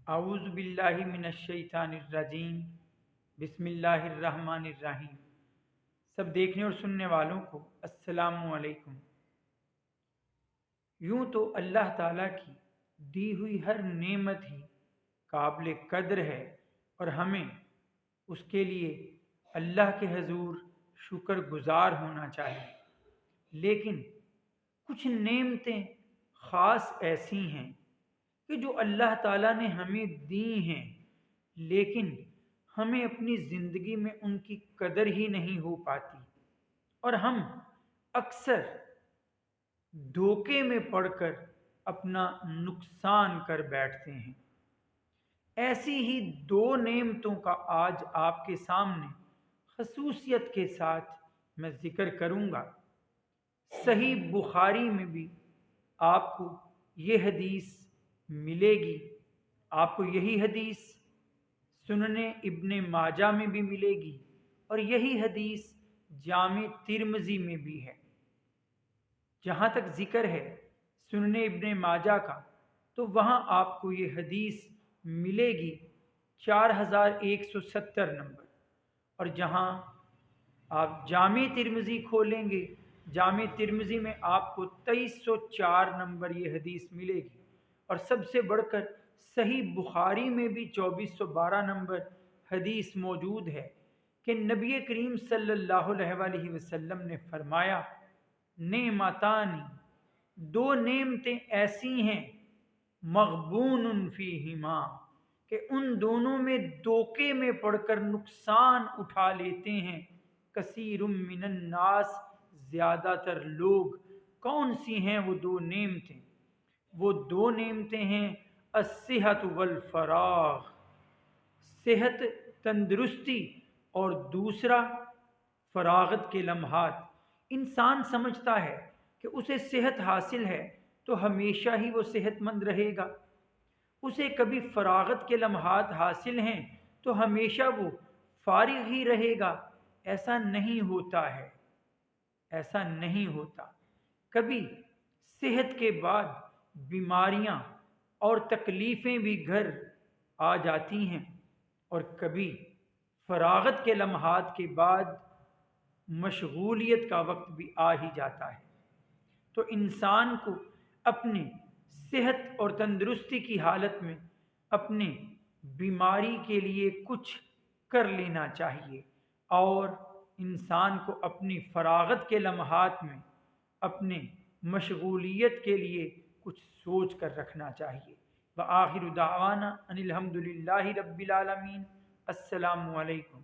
اعوذ باللہ من الشیطان الرجیم، بسم اللہ الرحمن الرحیم۔ سب دیکھنے اور سننے والوں کو السلام علیکم۔ یوں تو اللہ تعالیٰ کی دی ہوئی ہر نعمت ہی قابل قدر ہے اور ہمیں اس کے لیے اللہ کے حضور شکر گزار ہونا چاہیے، لیکن کچھ نعمتیں خاص ایسی ہیں کہ جو اللہ تعالیٰ نے ہمیں دی ہیں، لیکن ہمیں اپنی زندگی میں ان کی قدر ہی نہیں ہو پاتی، اور ہم اکثر دھوکے میں پڑ کر اپنا نقصان کر بیٹھتے ہیں۔ ایسی ہی دو نعمتوں کا آج آپ کے سامنے خصوصیت کے ساتھ میں ذکر کروں گا۔ صحیح بخاری میں بھی آپ کو یہ حدیث ملے گی، آپ کو یہی حدیث سنن ابن ماجہ میں بھی ملے گی، اور یہی حدیث جامع ترمذی میں بھی ہے۔ جہاں تک ذکر ہے سنن ابن ماجہ کا، تو وہاں آپ کو یہ حدیث ملے گی 4170 نمبر، اور جہاں آپ جامع ترمذی کھولیں گے، جامع ترمذی میں آپ کو 2304 نمبر یہ حدیث ملے گی، اور سب سے بڑھ کر صحیح بخاری میں بھی 2412 نمبر حدیث موجود ہے کہ نبی کریم صلی اللہ علیہ وسلم نے فرمایا، نعمتانی، دو نعمتیں ایسی ہیں، مغبون فیہما، کہ ان دونوں میں دھوکے میں پڑ کر نقصان اٹھا لیتے ہیں کثیر من الناس، زیادہ تر لوگ۔ کون سی ہیں وہ دو نعمتیں؟ وہ دو نعمتیں ہیں الصحت والفراغ، صحت، تندرستی، اور دوسرا فراغت کے لمحات۔ انسان سمجھتا ہے کہ اسے صحت حاصل ہے تو ہمیشہ ہی وہ صحت مند رہے گا، اسے کبھی فراغت کے لمحات حاصل ہیں تو ہمیشہ وہ فارغ ہی رہے گا۔ ایسا نہیں ہوتا ہے، ایسا نہیں ہوتا۔ کبھی صحت کے بعد بیماریاں اور تکلیفیں بھی گھر آ جاتی ہیں، اور کبھی فراغت کے لمحات کے بعد مشغولیت کا وقت بھی آ ہی جاتا ہے۔ تو انسان کو اپنے صحت اور تندرستی کی حالت میں اپنے بیماری کے لیے کچھ کر لینا چاہیے، اور انسان کو اپنی فراغت کے لمحات میں اپنے مشغولیت کے لیے کچھ سوچ کر رکھنا چاہیے۔ وآخر دعوانا ان الحمد للہ رب العالمین۔ السلام علیکم۔